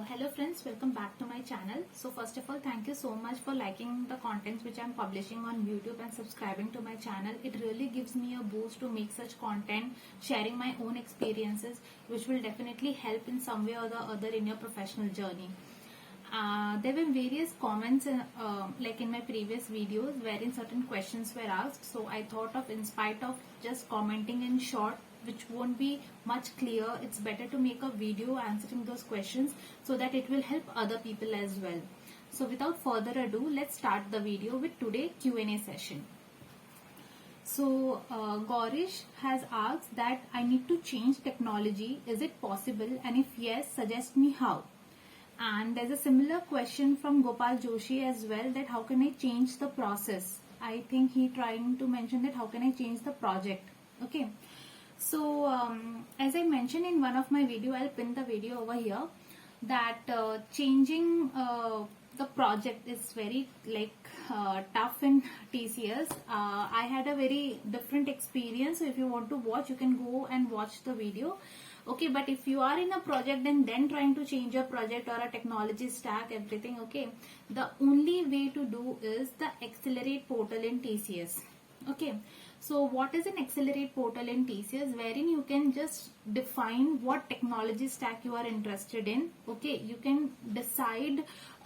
Hello friends, welcome back to my channel. So first of all, thank you so much for liking the contents which I'm publishing on YouTube and subscribing to my channel. It really gives me a boost to make such content, sharing my own experiences, which will definitely help in some way or the other in your professional journey. There were various comments like in my previous videos wherein certain questions were asked. So I thought of, in spite of just commenting in short, which won't be much clear, it's better to make a video answering those questions so that it will help other people as well. So without further ado, let's start the video with today's Q&A session. So Gaurish has asked that I need to change technology. Is it possible? And if yes, suggest me how. And there's a similar question from Gopal Joshi as well, that how can I change the process? I think he trying to mention that how can I change the project. Okay. So as I mentioned in one of my video, I'll pin the video over here, that changing the project is very tough in TCS. I had a very different experience. So if you want to watch, you can go and watch the video. Okay, but if you are in a project and then trying to change your project or a technology stack, everything, okay, the only way to do is the Accelerate portal in TCS. Okay, so what is an Accelerate portal in TCS, wherein you can just define what technology stack you are interested in. Okay, you can decide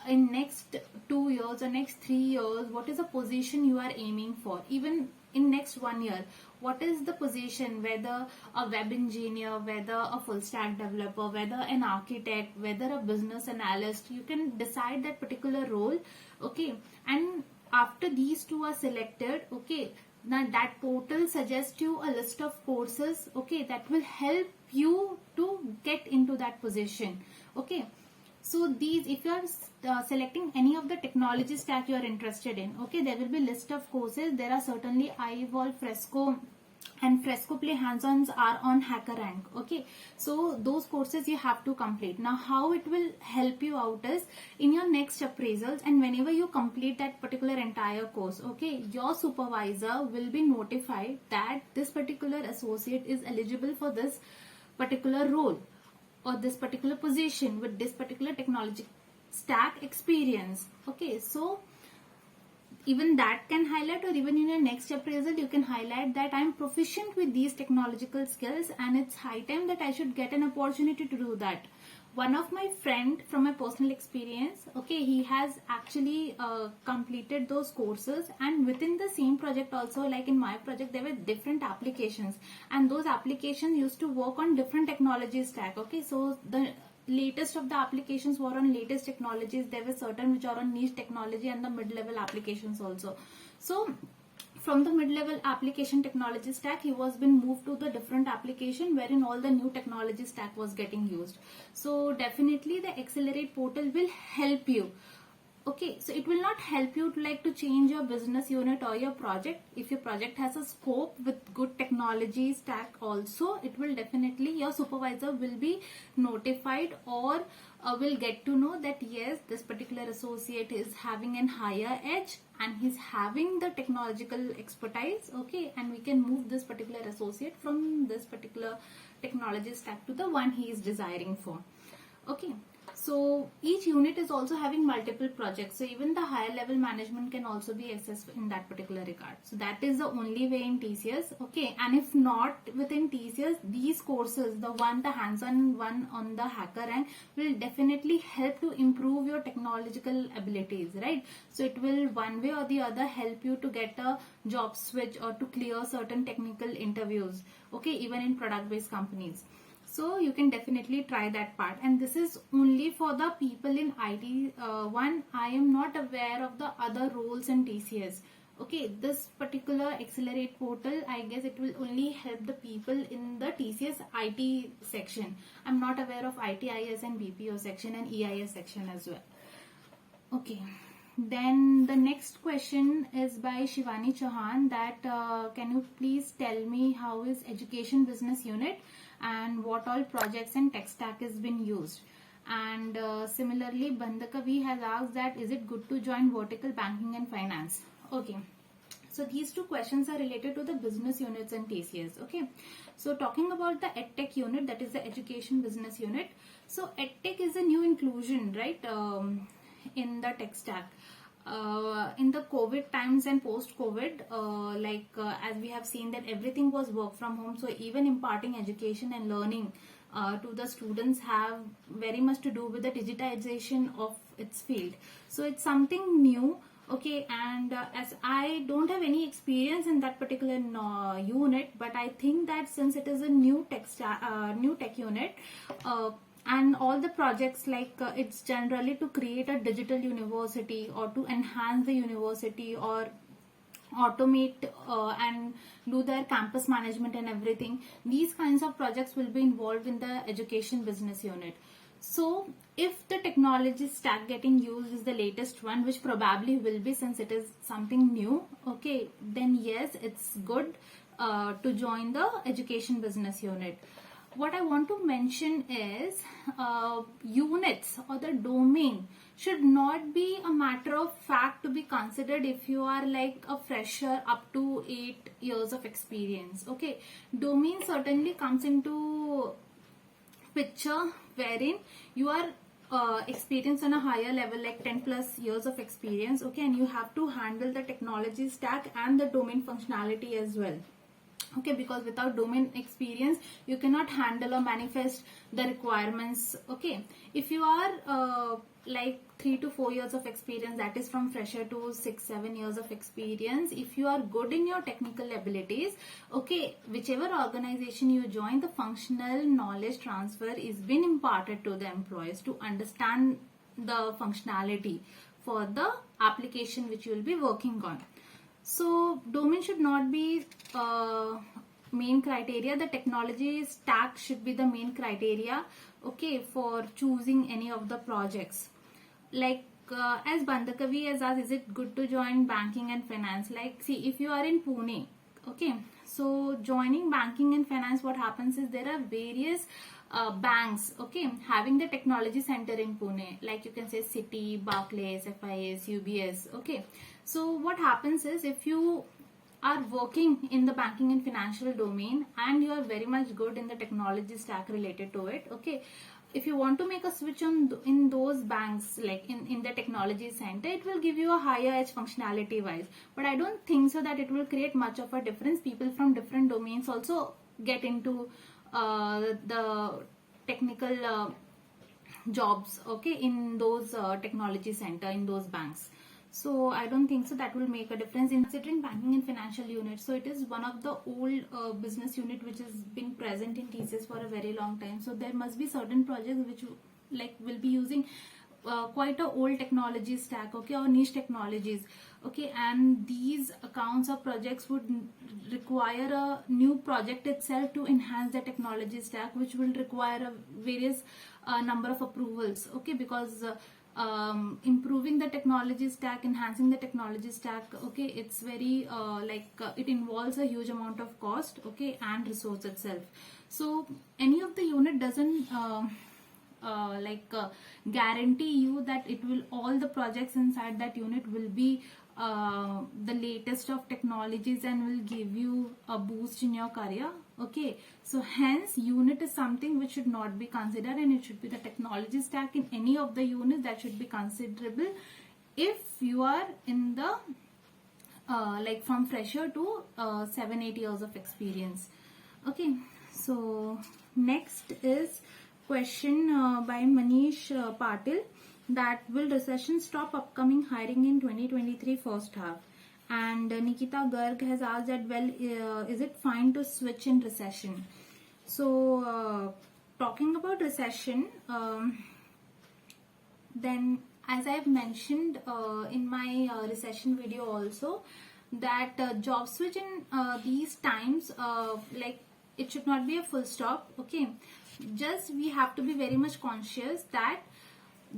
in next 2 years or next 3 years what is the position you are aiming for. Even in next 1 year, what is the position, whether a web engineer, whether a full stack developer, whether an architect, whether a business analyst, you can decide that particular role. Okay, and after these two are selected, okay, now that portal suggests you a list of courses, okay, that will help you to get into that position. Okay, so these, if you are selecting any of the technology stack you are interested in, okay, there will be list of courses. There are certainly iEvolve, Fresco, and Fresco Play hands-ons are on HackerRank. Okay, so those courses you have to complete. Now how it will help you out is in your next appraisals, and whenever you complete that particular entire course, okay, your supervisor will be notified that this particular associate is eligible for this particular role or this particular position with this particular technology stack experience. Okay, so even that can highlight, or even in your next appraisal you can highlight that I'm proficient with these technological skills and it's high time that I should get an opportunity to do that. One of my friend, from my personal experience, okay, he has actually completed those courses, and within the same project also, like in my project, there were different applications, and those applications used to work on different technology stack. Okay, so the latest of the applications were on latest technologies. There were certain which are on niche technology, and the mid-level applications also. So from the mid-level application technology stack, he was been moved to the different application wherein all the new technology stack was getting used. So definitely the Accelerate portal will help you. Okay, so it will not help you to change your business unit or your project. If your project has a scope with good technology stack also, it will definitely, your supervisor will be notified, or will get to know that yes, this particular associate is having an higher edge and he's having the technological expertise. Okay, and we can move this particular associate from this particular technology stack to the one he is desiring for. Okay, so each unit is also having multiple projects, so even the higher level management can also be accessed in that particular regard. So that is the only way in TCS. Okay, and if not within TCS, these courses, the hands-on one on the HackerRank, will definitely help to improve your technological abilities, right? So it will one way or the other help you to get a job switch or to clear certain technical interviews, okay, even in product-based companies. So you can definitely try that part, and this is only for the people in IT. I am not aware of the other roles in TCS. Okay, this particular Accelerate portal, I guess it will only help the people in the TCS IT section. I'm not aware of ITIS and BPO section and EIS section as well. Okay. Then the next question is by Shivani Chauhan, that can you please tell me how is education business unit and what all projects and tech stack has been used. And similarly, Bandakavi has asked that is it good to join vertical banking and finance. Okay, So these two questions are related to the business units and TCS. Okay, so talking about the EdTech unit, that is the education business unit. So EdTech is a new inclusion, right, in the tech stack. In the COVID times and post-COVID, as we have seen that everything was work from home, so even imparting education and learning to the students have very much to do with the digitization of its field. So it's something new. Okay, and as I don't have any experience in that particular unit, but I think that since it is a new tech unit, and all the projects it's generally to create a digital university or to enhance the university or automate and do their campus management and everything. These kinds of projects will be involved in the education business unit. So if the technology stack getting used is the latest one, which probably will be since it is something new, okay, then yes, it's good to join the education business unit. What I want to mention is units or the domain should not be a matter of fact to be considered if you are like a fresher up to 8 years of experience. Okay, domain certainly comes into picture wherein you are experienced on a higher level, like 10 plus years of experience. Okay, and you have to handle the technology stack and the domain functionality as well. Okay, because without domain experience you cannot handle or manifest the requirements. Okay, if you are like 3 to 4 years of experience, that is from fresher to 6-7 years of experience, if you are good in your technical abilities, okay, whichever organization you join, the functional knowledge transfer is been imparted to the employees to understand the functionality for the application which you will be working on. So domain should not be main criteria. The technology stack should be the main criteria, okay, for choosing any of the projects. Like as Bandakavi has asked, is it good to join banking and finance? Like, see, if you are in Pune, okay, so joining banking and finance, what happens is there are various banks, okay, having the technology center in Pune, like you can say Citi, Barclays, FIS, UBS. Okay, so what happens is if you are working in the banking and financial domain and you are very much good in the technology stack related to it, okay, if you want to make a switch in those banks, like in the technology center, it will give you a higher edge functionality wise, but I don't think so that it will create much of a difference. People from different domains also get into the technical jobs, okay, in those technology center, in those banks. So I don't think so that will make a difference in considering banking and financial unit. So it is one of the old business unit which has been present in TCS for a very long time. So there must be certain projects which will be using quite a old technology stack, okay, or niche technologies, okay, and these accounts or projects would require a new project itself to enhance the technology stack, which will require a various number of approvals, okay, because improving the technology stack, enhancing the technology stack, okay, it's very it involves a huge amount of cost, okay, and resource itself. So any of the unit doesn't guarantee you that it will, all the projects inside that unit will be the latest of technologies and will give you a boost in your career. Okay, so hence unit is something which should not be considered, and it should be the technology stack in any of the units that should be considerable if you are in the from fresher to 7-8 years of experience. Okay, so next is question by Manish Patil, that will recession stop upcoming hiring in 2023 first half? And Nikita Garg has asked that, well, is it fine to switch in recession? So talking about recession, then as I have mentioned in my recession video also, that job switch in these times, it should not be a full stop, okay. Just we have to be very much conscious that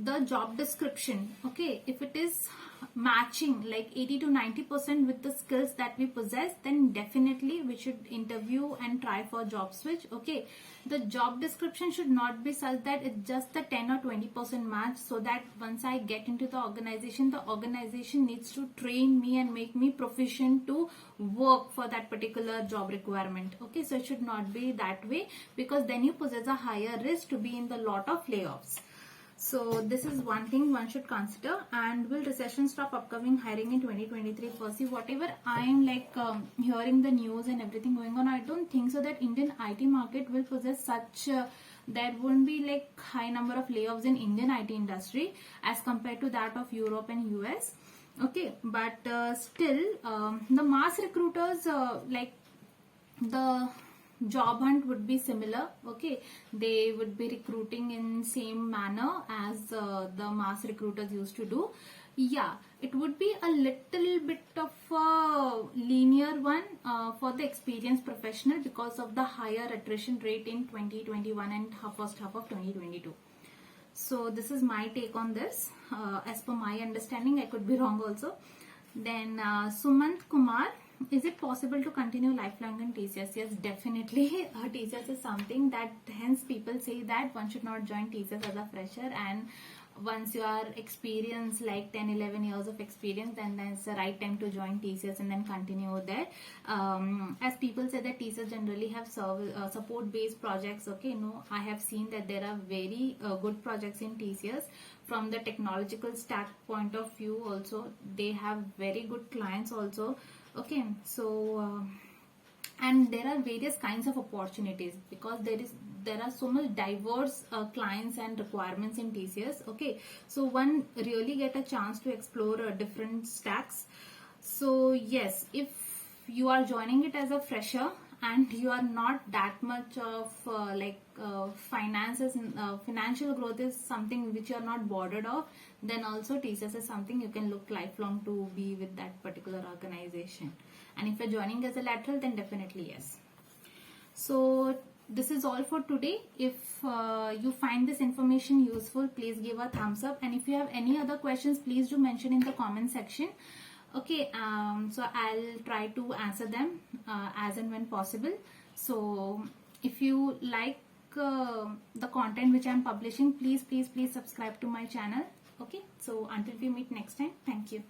the job description, okay, if it is matching like 80 to 90% with the skills that we possess, then definitely we should interview and try for job switch. Okay, the job description should not be such that it's just the 10 or 20% match, so that once I get into the organization needs to train me and make me proficient to work for that particular job requirement. Okay, so it should not be that way, because then you possess a higher risk to be in the lot of layoffs. So this is one thing one should consider. And will recession stop upcoming hiring in 2023? Percy, whatever I am like hearing the news and everything going on, I don't think so that Indian IT market will possess such there won't be like high number of layoffs in Indian IT industry as compared to that of Europe and US. Okay, but still the mass recruiters like the job hunt would be similar. Okay, they would be recruiting in same manner as the mass recruiters used to do. Yeah, it would be a little bit of a linear one for the experienced professional because of the higher attrition rate in 2021 and first half of 2022. So this is my take on this. As per my understanding, I could be wrong also. Then Sumant Kumar, is it possible to continue lifelong in TCS? Yes, definitely. TCS is something that hence people say that one should not join TCS as a fresher, and once you are experienced like 10-11 years of experience, then it's the right time to join TCS and then continue there. As people say that TCS generally have support based projects. Okay, no, I have seen that there are very good projects in TCS from the technological stack point of view. Also they have very good clients also. Okay, so and there are various kinds of opportunities because there are so much diverse clients and requirements in TCS. Okay, so one really get a chance to explore different stacks. So yes, if you are joining it as a fresher and you are not that much of finances, financial growth is something which you are not bothered of, then also TCS is something you can look lifelong to be with that particular organization. And if you're joining as a lateral, then definitely yes. So this is all for today. If you find this information useful, please give a thumbs up, and if you have any other questions, please do mention in the comment section. Okay, so I'll try to answer them as and when possible. So if you like the content which I'm publishing, please subscribe to my channel. Okay, so until we meet next time, thank you.